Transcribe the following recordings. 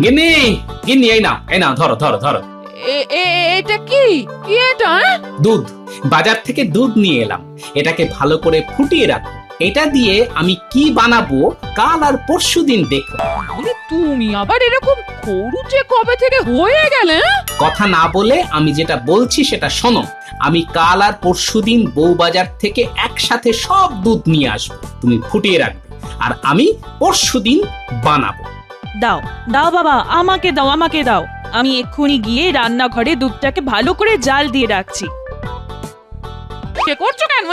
গিন্নি, গিন্নি, এই নাও, ধরো ধরো ধরো। এটা কি কি এটা? দুধ, বাজার থেকে দুধ নিয়ে এলাম। এটাকে ভালো করে ফুটিয়ে রাখো। এটা দিয়ে আমি কি বানাবো কাল আর পরশুদিন দেখো। বলি তুমি আবার এরকম খরুচে কবে থেকে হয়ে গেলে? কথা না বলে আমি যেটা বলছি সেটা শোনো। আমি কাল আর পরশুদিন বউবাজার থেকে একসাথে সব দুধ নিয়ে আসবো। তুমি ফুটিয়ে রাখবে আর আমি পরশুদিন বানাবো। দাও দাও বাবা, আমাকে দাও, আমাকে দাও। আমি এক্ষুনি গিয়ে রান্নাঘরে দুধটাকে ভালো করে জাল দিয়ে রাখছি। কে করছো কেন?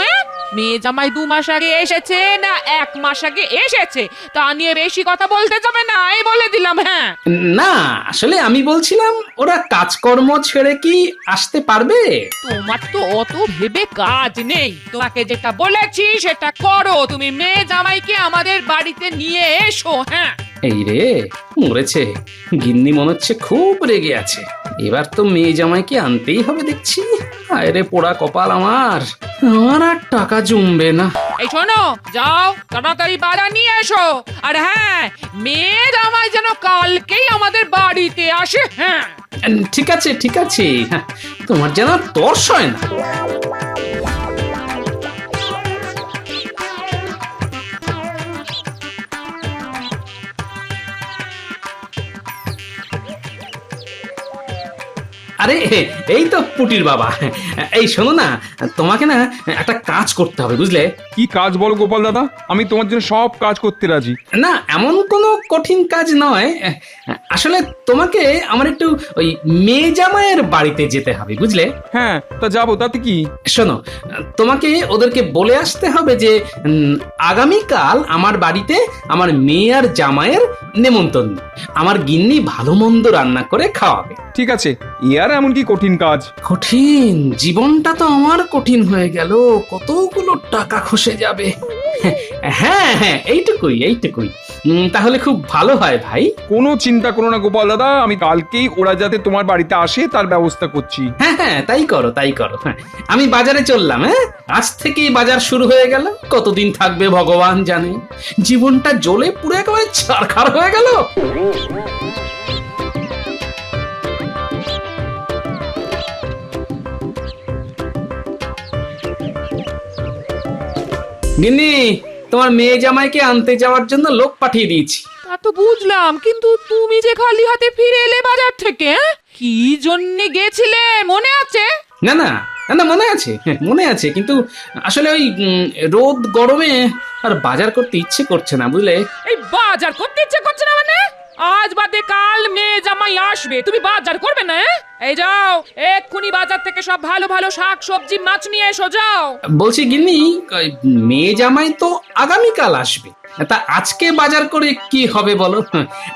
মেয়ে জামাই 2 মাস আগে এসেছে না 1 মাস আগে এসেছে, তা নিয়ে বেশি কথা বলতে যাবে না, এই বলে দিলাম। হ্যাঁ, না, আসলে আমি বলছিলাম ওরা কাজকর্ম ছেড়ে কি আসতে পারবে? তোমার তো অত ভেবে কাজ নেই। তোমাকে যেটা বলেছি সেটা করো। তুমি মেয়ে জামাইকে আমাদের বাড়িতে নিয়ে এসো। হ্যাঁ, এই রে, মরেছে। গিন্নি মনে হচ্ছে খুব রেগে আছে। এবার তো মেয়ে জামাইকে আনতেই হবে দেখছি। হায় রে পোড়া কপাল আমার আর টাকা জমবে না। এই শোনো, যাও তাড়াতাড়ি বাজার নিয়ে এসো। আর হ্যাঁ, মেয়ে জামাই যেন কালকেই আমাদের বাড়িতে আসে। হ্যাঁ, ঠিক আছে ঠিক আছে, হ্যাঁ, তোমার যেন তর্স হয় না। আরে এই তো পুটির বাবা। এই শোনো না, তোমাকে না একটা কাজ করতে হবে, বুঝলে? কি কাজ বলো গোপাল দাদা, আমি তোমার জন্য সব কাজ করতে রাজি। না, এমন কোনো কঠিন কাজ নয়। আসলে তোমাকে আমার একটু ওই মেয়ে জামাইয়ের বাড়িতে যেতে হবে, বুঝলে? হ্যাঁ, তা যাবো, তাতে কি? শোনো, তোমাকে ওদেরকে বলে আসতে হবে যে আগামীকাল আমার বাড়িতে আমার মেয়ে আর জামাইয়ের নেমন্তন্ন। আমার গিন্নি ভালো মন্দ রান্না করে খাওয়াবে। ঠিক আছে, আর এমন কি কঠিন কাজ? কঠিন? জীবনটা তো আমার কঠিন হয়ে গেল। কতগুলো টাকা খসে যাবে। হ্যাঁ হ্যাঁ, এইটুকুই। তাহলে খুব ভালো হয় ভাই। কোনো চিন্তা করো না গোপাল দাদা, আমি কালকেই ওরা যাতে তোমার বাড়িতে আসে তার ব্যবস্থা করছি। হ্যাঁ হ্যাঁ, তাই করো। হ্যাঁ, আমি বাজারে চললাম। হ্যাঁ, আজ থেকেই বাজার শুরু হয়ে গেল। কতদিন থাকবে ভগবান জানে। জীবনটা জ্বলে পুড়ে একেবারে ছারখার হয়ে গেল। গিন্নি, তোমার মেয়ে জামাইকে আনতে যাওয়ার জন্য লোক পাঠিয়ে দিয়েছি। তা তো বুঝলাম, কিন্তু তুমি যে খালি হাতে ফিরে এলে বাজার থেকে, কি জন্য গেছিলে মনে আছে? না না না, মনে আছে, মনে আছে, কিন্তু আসলে ওই রোদ গরমে আর বাজার করতে ইচ্ছে করছে না, বুঝলে? এই বাজার করতে ইচ্ছে করছে না মানে? আজ বাদে কাল মেয়ে জামাই আসবে, তুমি বাজার করবে না? এই যাও, এক্ষুনি বাজার থেকে সব ভালো ভালো শাক সবজি মাছ নিয়ে এসো, যাও। বলছি গিন্নি, ওই মেয়ে জামাই তো আগামীকাল আসবে, তা আজকে বাজার করে কি হবে বলো?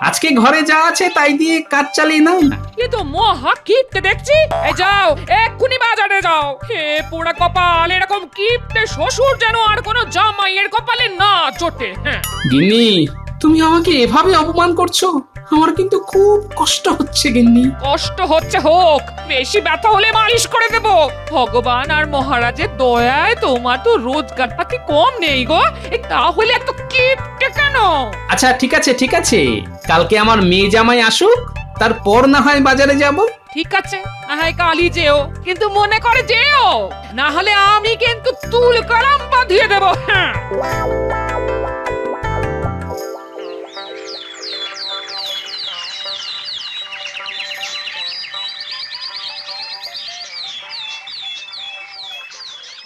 আজকে ঘরে যা আছে তাই দিয়ে কাজ চালিয়ে নাও না। এ তো মহা কিপটে দেখছি। এই যাও, এক্ষুনি বাজারে যাও। হে পোড়া কপাল, এরকম কিপটে শ্বশুর যেন আর কোনো জামাইয়ের কপালে না জোটে। হ্যাঁ, গিন্নি, তুমি আমাকে এভাবে অপমান করছো, আমার কিন্তু খুব কষ্ট হচ্ছে গিন্নি। কষ্ট হচ্ছে হোক, বেশি ব্যথা হলে মালিশ করে দেব। ভগবান আর মহারাজের দয়ায় তোমার তো রোজগার পাতি কম নেই গো, তাহলে এত কিপটে কেন? আচ্ছা ঠিক আছে, কালকে আমার মেয়ে জামাই আসুক, তারপর না হয় বাজারে যাব। ঠিক আছে, হাই কালি যেও, কিন্তু মনে করে যেও, না হলে আমি কিন্তু তুল কালাম বাঁধিয়ে দেব। হ্যাঁ,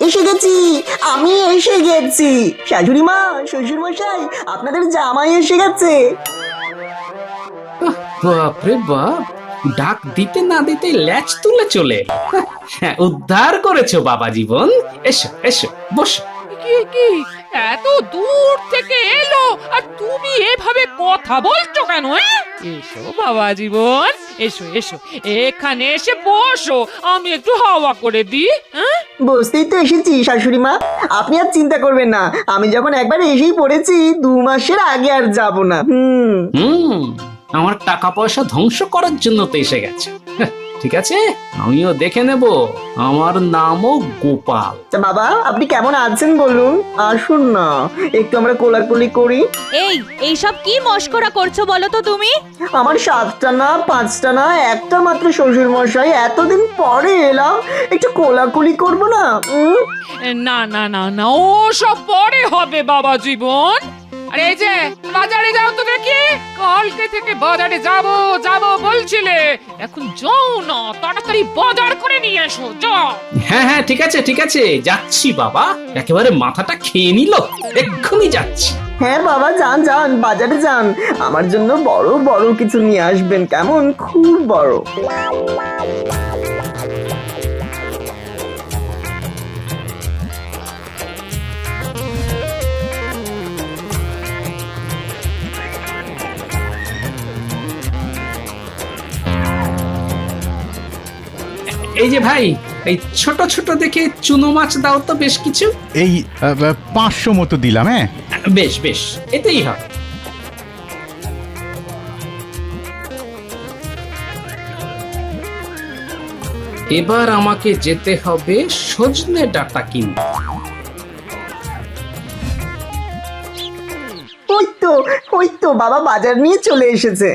এসে গেছি, আমি এসে গেছি। শাশুড়ি মা, শ্বশুর মশাই, আপনাদের জামাই এসে গেছে। বাপরে বাপ, ডাক দিতে না দিতে ল্যাচ তুলে চলে এলো। হ্যাঁ, উদ্ধার করেছো বাবা জীবন। এসো বসো। কি এত দূর থেকে এলো আর তুমি এভাবে কথা বলছো কেন? এসো বাবা জীবন, এসো এখানে এসে বসো, আমি একটু হাওয়া করে দিই। হ্যাঁ, বসতেই তো এসেছি শাশুড়ি মা, আপনি আর চিন্তা করবেন না। আমি যখন একবার এসেই পড়েছি, 2 মাসের আগে আর যাব না। আমার টাকা পয়সা ধ্বংস করার জন্য তো এসে গেছে। ঠিক আছে, আমিও দেখে নেব। আমার নামও গোপাল। তা বাবা আপনি কেমন আছেন বলুন, আসুন না একটু আমরা কোলাকুলি করি। এইসব কি মস্করা করছো বলো তো তুমি? আমার 7টা না 5টা না একটা মাত্র শ্বশুর মশাই, এতদিন পরে এলাম, একটু কোলাকুলি করবো না? না না না না, ও সব পরে হবে বাবা জীবন। আরে এই যে বাজারে যাও তো দেখি, কালকে থেকে বাজারে যাব যাব বলছিলে, এখন যাও না, তাড়াতাড়ি বাজার করে নিয়ে এসো, যাও। হ্যাঁ হ্যাঁ, ঠিক আছে ঠিক আছে, যাচ্ছি বাবা। একেবারে মাথাটা খেয়ে নিল, এক্ষুনি যাচ্ছি। হ্যাঁ বাবা যান যান, বাজারে যান, আমার জন্য বড় বড় কিছু নিয়ে আসবেন, কেমন? খুব বড়। এই যে ভাই, এই ছোট ছোট দেখে চুনো মাছ দাও তো বেশ কিছু। এই 500 মতো দিলাম। হ্যাঁ, বেশ বেশ, এতেই হবে। এবার আমাকে যেতে হবে সজনে ডাঁটা কিনতে। ওই তো বাবা বাজার নিয়ে চলে এসেছে।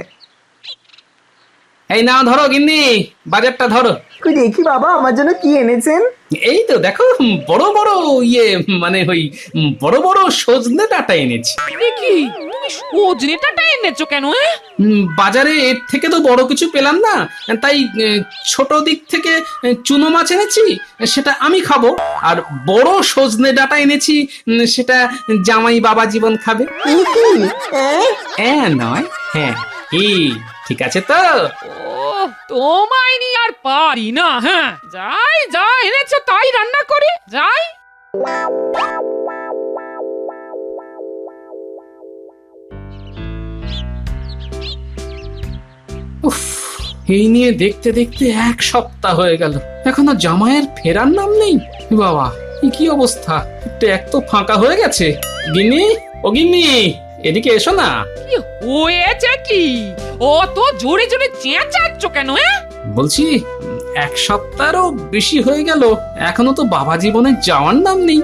এই নাও ধরো গিন্নি, বাজারটা ধরো। কই দেখি বাবা আমার জন্য কি এনেছেন। এই তো দেখো, বড় বড় মানে ওই বড় বড় সজনে ডাঁটা এনেছি। দেখি তুমি সজনেটা এনেছো কেন? বাজারে এর থেকে তো বড় কিছু পেলাম না, তাই ছোট দিক থেকে চুনো মাছ এনেছি, সেটা আমি খাবো। আর বড় সজনে ডাঁটা এনেছি, সেটা জামাই বাবা জীবন খাবে। কি কি? নয়, হ্যাঁ এই ঠিক আছে তো? ও তোমায় নি আর পারি না। হ্যাঁ যাই, যা এনেছো তাই রান্না করি, যাই। উফ, এই নিয়ে দেখতে দেখতে 1 সপ্তাহ হয়ে গেল, এখনো জামাইয়ের ফেরার নাম নেই। বাবা এ কি অবস্থা, ট্যাগ তো ফাঁকা হয়ে গেছে। গিন্নি, ও গিন্নি, এদিকে এসো না। কি হয়েছে কি? অত জোরে জোরে চেঁচাচ্ছ কেন? বলছি 1 সপ্তাহেরও বেশি হয়ে গেল, এখনো তো বাবা জীবনে যাওয়ার নাম নেই।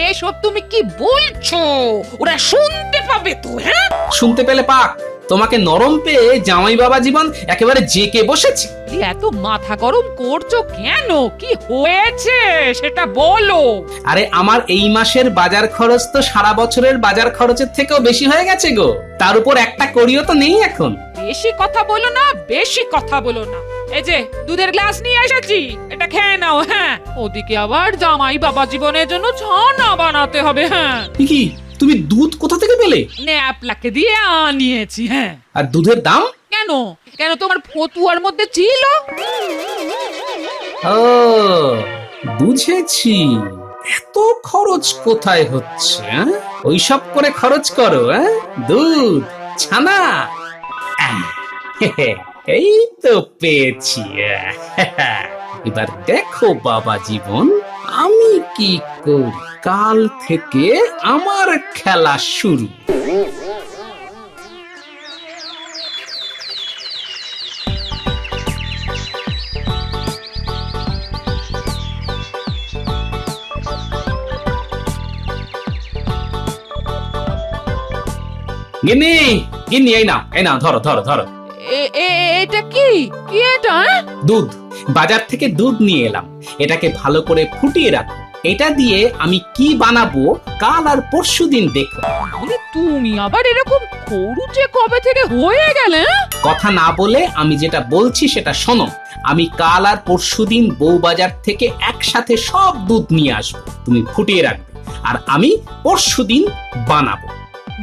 এসব তুমি কি বলছো? ওরা শুনতে পাবে তো। হ্যাঁ শুনতে পেলে পাক, তোমাকে নরম পেয়ে জামাই বাবা জীবন একেবারে জেকে বসেছে। এত মাথা গরম করছো কেন? কি হয়েছে সেটা বলো। আরে আমার এই মাসের বাজার খরচ তো সারা বছরের বাজার খরচের থেকেও বেশি হয়ে গেছে গো, তার উপর একটা করিও তো নেই এখন। বেশি কথা বলো না, বেশি কথা বলো না। এই যে দুধের গ্লাস নিয়ে এসেছি, এটা খেয়ে নাও। হ্যাঁ ওদিকে আবার জামাই বাবা জীবনের জন্য ছানা বানাতে হবে। হ্যাঁ কি, তুমি দুধ কোথা থেকে পেলে? ন্যাপলাকে দিয়ে আনিয়েছি। হ্যাঁ আর দুধের দাম? কেন কেন তোমার ফতুয়ার মধ্যে ছিল? ও বুঝেছি, এত খরচ কোথায় হচ্ছে? ওইসব করে খরচ করো? দুধ, ছানা। এই তো পেয়েছি। এবার দেখো বাবা জীবন, আমি কি করি। কাল থেকে আমার খেলা শুরু। গিন্নি, গিন্নি, এই নাও ধরো ধরো ধরো। এটা কি কি এটা? দুধ, বাজার থেকে দুধ নিয়ে এলাম, এটাকে ভালো করে ফুটিয়ে রাখো। এটা দিয়ে আমি কি বানাবো কাল আর পরশুদিন দেখো। বলি তুমি আবার এরকম খরুচে কবে থেকে হয়ে গেলে? কথা না বলে আমি যেটা বলছি সেটা শোনো। আমি কাল আর পরশুদিন বউবাজার থেকে একসাথে সব দুধ নিয়ে আসবো, তুমি ফুটিয়ে রাখবে, আর আমি পরশুদিন বানাবো।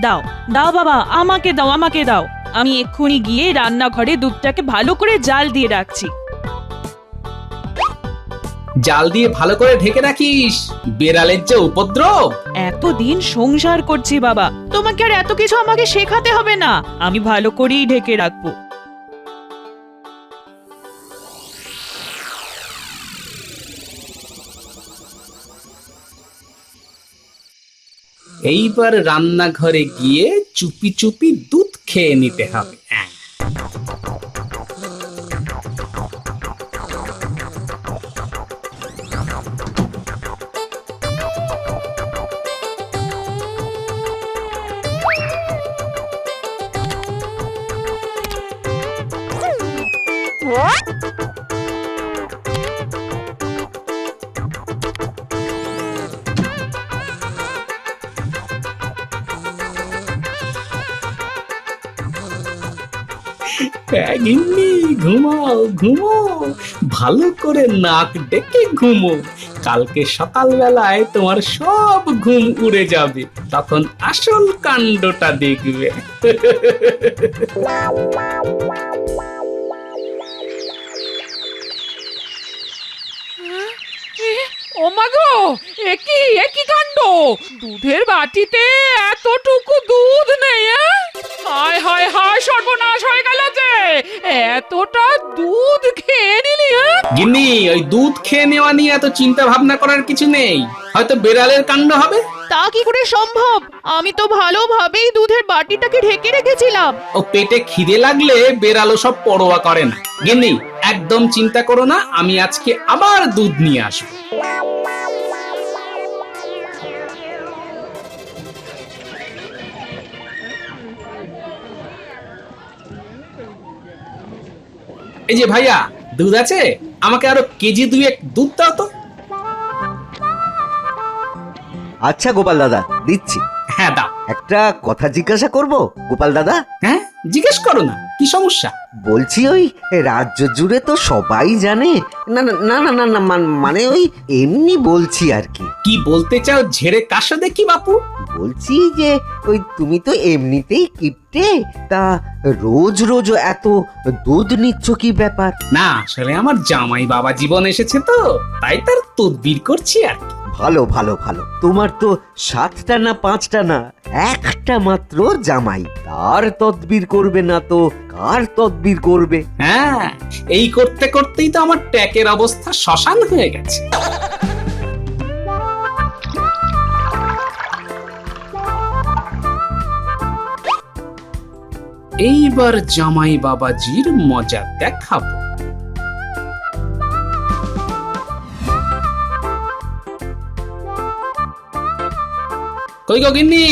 দাও দাও বাবা, আমাকে দাও আমাকে দাও, আমি এক্ষুনি গিয়ে রান্নাঘরে দুধটাকে ভালো করে জাল দিয়ে রাখছি। জাল দিয়ে ভালো করে ঢেকে রাখিস, বেড়ালের যে উপদ্রব। এতদিন সংসার করছি বাবা, তোমাকে আর এত কিছু আমাকে শেখাতে হবে না, আমি ভালো করেই ঢেকে রাখবো। এইবার রান্নাঘরে গিয়ে চুপি চুপি দুধ খেয়ে নিতে হবে। হ্যাঁ গিন্নি, ঘুমাও ঘুমাও, ভালো করে নাক ডেকে ঘুমো। কালকে সকালবেলায় তোমার সব ঘুম উড়ে যাবে, তখন আসল কাণ্ডটা দেখবে। ও মা গো, একই কাণ্ড! দুধের বাটিতে এতটুকু দুধ নেই! হায় হায় হায়, সর্বনাশ হয়ে গেল যে! এতটা দুধ খেয়ে নিলি! গিন্নি, ওই দুধ খেয়ে নেওয়া নিয়ে এত চিন্তা ভাবনা করার কিছু নেই, হয়তো বেড়ালের কাণ্ড হবে। তা কি করে সম্ভব? আমি তো ভালোভাবেই দুধের বাটিটাকে ঢেকে রেখেছিলাম। ও পেটে খিদে লাগলে বেড়ালো সব পরোয়া করে না। গিন্নি, একদম চিন্তা করো না, আমি আজকে আবার দুধ নিয়ে আসবো। এই যে ভাইয়া, দুধ আছে? আমাকে আরো কেজি দুয়েক দুধ দাও তো। আচ্ছা গোপাল দাদা, দিচ্ছি। হ্যাঁ দাও। একটা কথা জিজ্ঞাসা করব গোপাল দাদা? হ্যাঁ জিজ্ঞেস করো না, কি সমস্যা? বলছি ওই রাজ্য জুড়ে তো সবাই জানে। না না না না না না, মানে ওই এমনি বলছি আর কি। কি বলতে চাও ঝেড়ে কাশো দেখি বাপু। বলছি যে ওই তুমি তো এমনিতেই কিপটে, তা রোজ রোজ এত দুধ নিচ্ছ কি ব্যাপার? না আসলে আমার জামাই বাবা জীবন এসেছে তো, তাই তার তদবির করছি আর কি। ভালো ভালো ভালো, তোমার তো 7টা না 5টা না, একটা মাত্র জামাই, তার তদবির করবে না তো কার তদবির করবে? হ্যাঁ, এই করতে করতেই তো আমার ট্যাকের অবস্থা শ্মশান হয়ে গেছে। এইবার জামাই বাবাজির মজা দেখাবো। কই গো গিন্নি,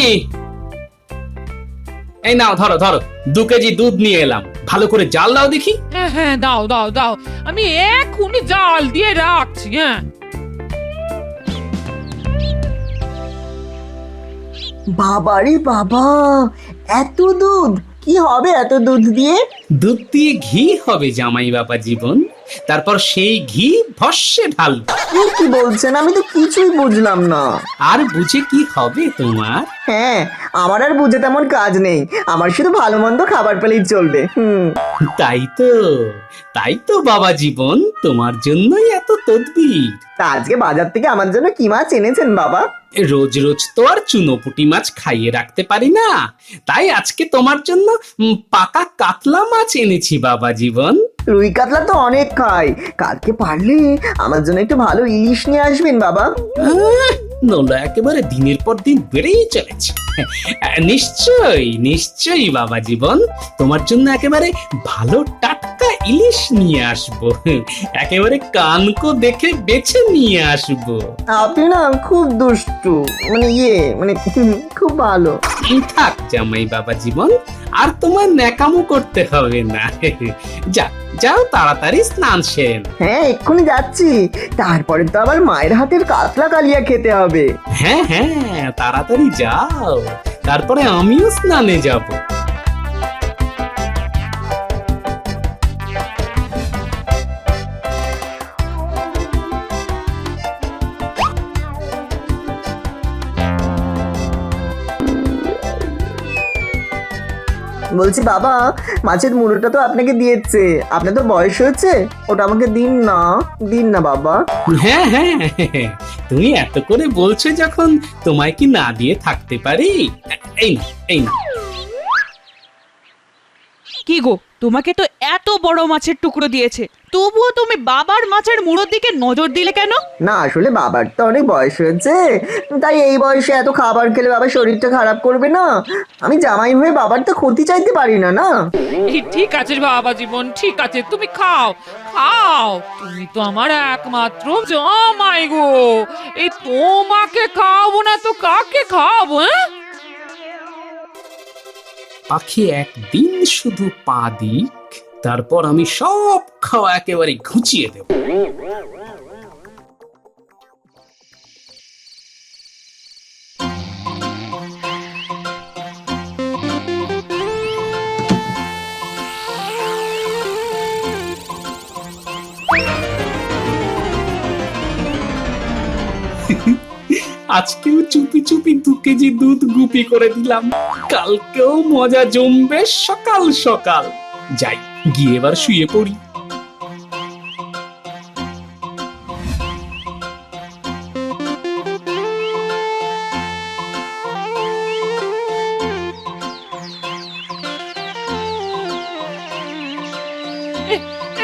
এই নাও ধরো ধরো, 2 কেজি দুধ নিয়ে এলাম, ভালো করে জাল দাও দেখি। হ্যাঁ হ্যাঁ, দাও দাও দাও, আমি এক্ষুনি জাল দিয়ে রাখছি। হ্যাঁ, বাবারে বাবা, এত দুধ! কি হবে এত দুধ দিয়ে? দুধ দিয়ে ঘি হবে জামাই বাবা জীবন, তারপর সেই ঘি ভস্যে ঢালবো। কি বলছেন? আমি তো কিছুই বুঝলাম না। আর বুঝে কি হবে তোমার? হ্যাঁ, আমার আর বুঝে তেমন কাজ নেই, আমার শুধু ভালো মন্দ খাবার পেলেই চলবে। তাই তো বাবা জীবন, তোমার জন্যই এত তদবির। তা আজকে বাজার থেকে আমার জন্য কি মাছ এনেছেন বাবা? রোজ রোজ তো আর চুনোপুটি মাছ খাইয়ে রাখতে পারি না, তাই আজকে তোমার জন্য পাকা কাতলা মাছ এনেছি বাবা জীবন। রুই কাতলা তো অনেক খাই, কালকে পারলে আমার জন্য একটু ভালো ইলিশ নিয়ে আসবেন বাবা। নোলা একেবারে দিনের পর দিন বেড়েই চলেছে। নিশ্চয়ই নিশ্চয়ই বাবা জীবন, তোমার জন্য একেবারে ভালো টাটকা ইলিশ নিয়ে আসবো, একেবারে কানকো দেখে বেছে নিয়ে আসবো। আপনি না খুব দুষ্টু, মানে খুব ভালো। থাক জামাই বাবা জীবন, আর তোমার ন্যাকামো করতে হবে না। যাও তাড়াতাড়ি স্নান সেন। হ্যাঁ এক্ষুনি যাচ্ছি, তারপরে তো আবার মায়ের হাতের কাতলা কালিয়া খেতে হবে। হ্যাঁ হ্যাঁ, তাড়াতাড়ি যাও, তারপরে আমিও স্নানে যাব। বলছি বাবা, মাছের মুড়োটা তো আপনাকে দিয়েছে, আপনার তো বয়স হয়েছে, ওটা আমাকে দিন না বাবা। হ্যাঁ হ্যাঁ, তুমি এত করে বলছো যখন, তোমায় কি না দিয়ে থাকতে পারি? এই না। কি গো, তোমাকে তো এত বড় মাছের টুকরো দিয়েছে, তবুও তুমি বাবার মাছের মুড়োর দিকে নজর দিলে কেন? না আসলে বাবার তো অনেক বয়স হয়েছে, তাই এই বয়সে এত খাবার খেলে বাবার শরীরটা খারাপ করবে না। আমি জামাই হয়ে বাবার তো ক্ষতি চাইতে পারি না। ঠিক আছে বাবা জীবন, ঠিক আছে, তুমি খাও খাও, তুমি তো আমার একমাত্র জামাই গো, এই তোমাকে খাওয়াবো না তো কাকে খাওয়াবো? পাখি একদিন শুধু পা দিক, তারপর আমি সব খাওয়া একেবারে ঘুচিয়ে দেব। আজকেও চুপি চুপি 2 কেজি দুধ গুপি করে দিলাম, কালকেও মজা জমবে সকাল সকাল। যাই গিয়ে এবার শুয়ে পড়ি।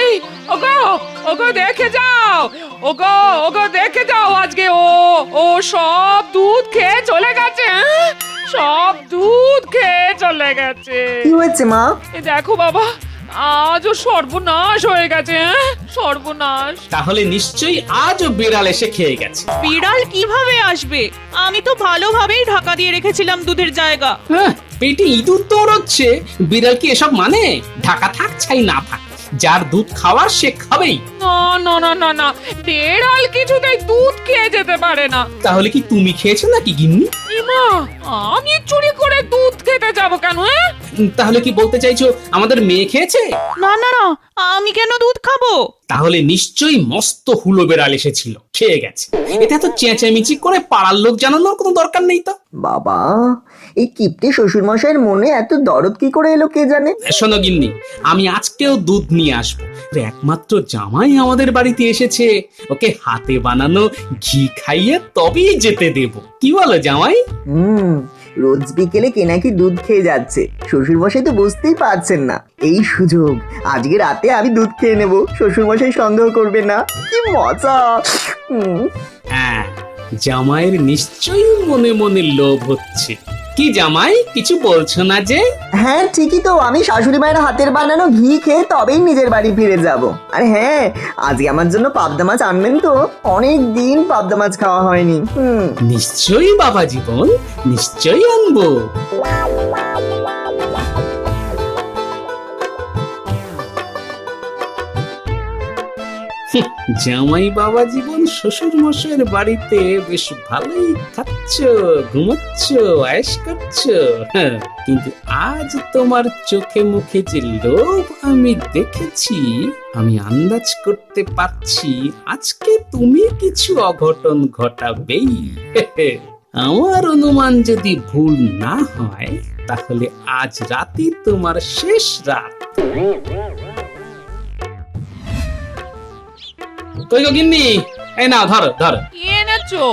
এই ওগো ওগো দেখে যাও, ওগো ওগো দেখে যাও, আজকে ও সব দুধ খেয়ে চলে গেছে, হ্যাঁ? সব দুধ খেয়ে চলে গেছে। কি হয়েছে মা? এ দেখো বাবা, আজও সর্বনাশ হয়ে গেছে, হ্যাঁ? সর্বনাশ। তাহলে নিশ্চয়ই আজও বিড়াল এসে খেয়ে গেছে। বিড়াল কিভাবে আসবে? আমি তো ভালোভাবেই ঢাকা দিয়ে রেখেছিলাম দুধের জায়গা। হ্যাঁ, পেটে ইঁদুর দৌড়চ্ছে, বিড়াল কি এসব মানে? ঢাকা থাক ছাই না থাক, যার দুধ খাওয়ার সে খাবেই। না না না না না, বেড়াল কিছুতেই দুধ খেয়ে যেতে পারে না। তাহলে কি তুমি খেয়েছো নাকি গিন্নি? ইমা, আমি চুরি করে দুধ খেতে যাব কেন? হ্যাঁ, তাহলে কি বলতে চাইছো আমাদের মেয়ে খেয়েছে? না না না, আমি কেন দুধ খাবো? তাহলে নিশ্চয়ই মস্ত হুলো বেড়াল এসেছিল, খেয়ে গেছে। এটা তো চেঁচামেচি করে পাড়ার লোক জানানোর কোনো দরকার নেই তো। বাবা, এই কিপ্টে শ্বশুর মশাইয়ের মনে এত দরদ কি করে এলো কে জানে। শোনো গিন্নি, আমি আজকেও দুধ নিয়ে আসবো। একমাত্র জামাই আমাদের বাড়িতে এসেছে, ওকে হাতে বানানো ঘি খাইয়ে তবেই যেতে দেব। কি বলো জামাই? রোজ বিকেলে কে নাকি দুধ খেয়ে যাচ্ছে, শ্বশুর মশাই তো বুঝতেই পারছেন না। এই সুযোগ, আজকে রাতে আমি দুধ খেয়ে নেব, শ্বশুর মশাই সন্দেহ করবে না। কি মজা! হ্যাঁ, জামাইয়ের নিশ্চয়ই মনে মনে লোভ হচ্ছে। কি জামাই, কিছু বলছো না যে? হ্যাঁ ঠিকই তো, আমি শাশুড়ি মায়ের হাতের বানানো ঘি খেয়ে তবেই নিজের বাড়ি ফিরে যাব। আর হ্যাঁ, আজকে আমার জন্য পাবদা মাছ আনবেন তো, অনেক দিন পাবদা মাছ খাওয়া হয়নি। নিশ্চয়ই বাবা জীবন, নিশ্চয়ই আনবো। জামাই বাবা জীবন শ্বশুর মশাইয়ের বাড়িতে বেশ ভালোই খাচ্ছ, ঘুমাচ্ছ, আয়েশ করছো। কিন্তু আজ তোমার চোখে মুখে যে লোভ আমি দেখেছি, আমি আন্দাজ করতে পারছি আজকে তুমি কিছু অঘটন ঘটাবেই। আমার অনুমান যদি ভুল না হয়, তাহলে আজ রাতে তোমার শেষ রাত। কই গো গিন্নি, এই নাও ধরো ধরো। কি এনেছো?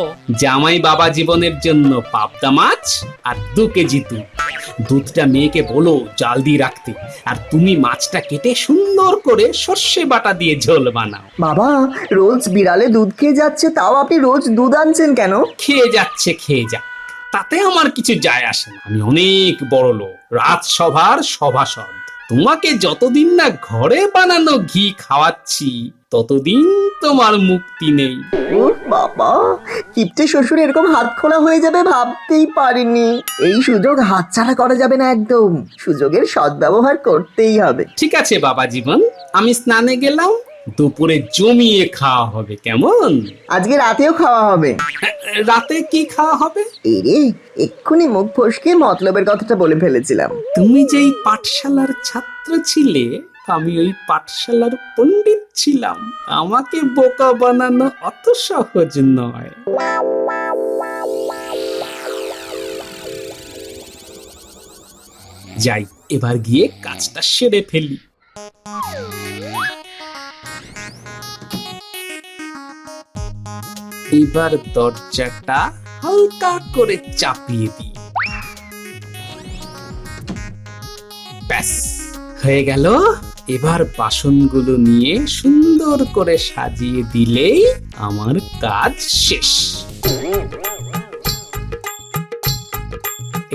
জামাই বাবা জীবনের জন্য পাবদা মাছ আর 2 কেজি দুধ। দুধটা মেয়েকে বলো জাল দিয়ে রাখতে, আর তুমি মাছটা কেটে সুন্দর করে সর্ষে বাটা দিয়ে ঝোল বানাও। বাবা, রোজ বিড়ালে দুধ খেয়ে যাচ্ছে, তাও আপনি রোজ দুধ আনছেন কেন? খেয়ে যাচ্ছে, খেয়ে যাক, তাতে আমার কিছু যায় আসে না। আমি অনেক বড় লোক, রাজসভার সভাসদ। তোমাকে যতদিন না ঘরে বানানো ঘি খাওয়াচ্ছি, ততদিন তোমার মুক্তি নেই। ও বাবা, কিপ্টে শ্বশুর এরকম হাত খোলা হয়ে যাবে ভাবতেই পারিনি। এই সুযোগ হাতছাড়া করা যাবে না একদম, সুযোগের সদ্ব্যবহার করতেই হবে। ঠিক আছে বাবা জীবন, আমি স্নানে গেলাম, দুপুরে জমিয়ে খাওয়া হবে, কেমন? আজকে রাতেও খাওয়া হবে। রাতে কি খাওয়া হবে? এরে, এক্ষুনি মুখ ফসকে মতলবের কথাটা বলে ফেলেছিলাম। তুমি যেই পাঠশালার ছাত্র ছিলে, আমি ওই পাঠশালার পণ্ডিত ছিলাম। আমাকে বোকা বানানো অত সহজ নয়। যাই, এবার গিয়ে কাজটা সেরে ফেলি। এবার দরজাটা হালকা করে চাপিয়ে দিই। ব্যাস, হয়ে গেল। এবার বাসনগুলো নিয়ে সুন্দর করে সাজিয়ে দিলেই আমার কাজ শেষ।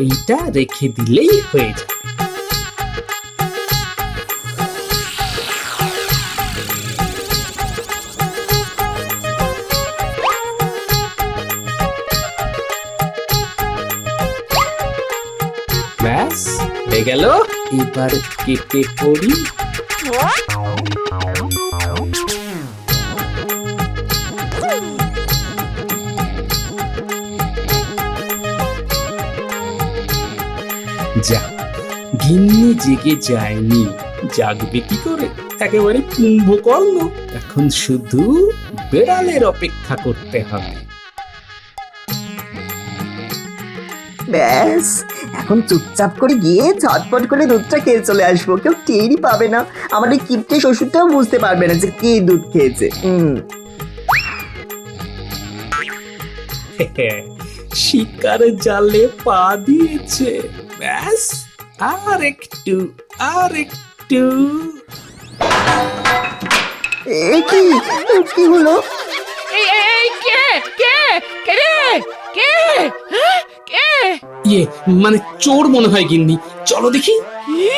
এইটা রেখে দিলেই হয়ে যাবে। ব্যাস, হয়ে গেল। এবার কেটে পড়ি। যা, গিন্নি জেগে যায়নি, জাগবে কি করে? একেবারে কুম্ভকর্ণ। এখন শুধু বেড়ালের অপেক্ষা করতে হবে। ব্যাস এখন চুপচাপ করে গিয়ে ঝটপট করে দুধটা খেয়ে চলে আসবো, কেউ টেরই পাবে না। আমার ওই কিপটে শ্বশুরটাও বুঝতে পারবে না যে কে দুধ খেয়েছে। শিকার জালে পা দিয়েছে। ব্যাস আর একটু, আর একটু। এ কি কি হলো? এই কে কে কে রে কে হ্যাঁ? কে ইয়ে মানে চোর মনে হয় গিন্নি, চলো দেখি। কি?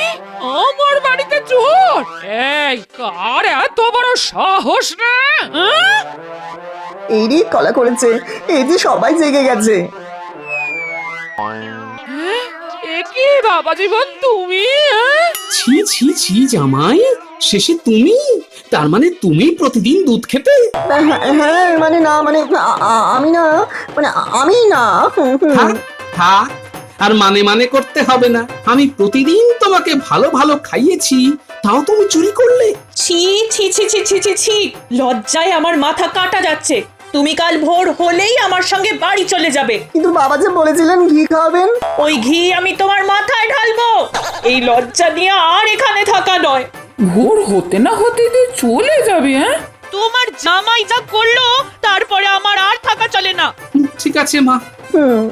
আমার বাড়িতে চোর? এই কার এত বড় সাহস রে হ্যাঁ? এই রে কলা করেছে, এই যে সবাই জেগে গেছে। এ কি বাবা জীবন তুমি হ্যাঁ? ছি ছি ছি জামাই, শেষে তুমি? তার মানে তুমি প্রতিদিন দুধ খেতে? হ্যাঁ মানে না, মানে আমি না, মানে আমি না। থাক থাক, আর মানে মানে করতে হবে না। আমি প্রতিদিন তোমাকে ভালো ভালো খাইয়েছি, তাও তুমি চুরি করলে? ছি ছি ছি ছি ছি ছি ছি, লজ্জায় আমার মাথা কাটা যাচ্ছে। তুমি কাল ভোর হলেই আমার সঙ্গে বাড়ি চলে যাবে। কিন্তু বাবা যে বলেছিলেন ঘি খাওয়াবেন। ওই ঘি আমি তোমার মাথায় ঢালবো। এই লজ্জা নিয়ে আর এখানে থাকা নয়। ভোর হতে না হতে যে চলে যাবে হ্যাঁ? তোমার জামাই যা করলো তারপরে আমার আর থাকা চলে না। ঠিক আছে মা, হুম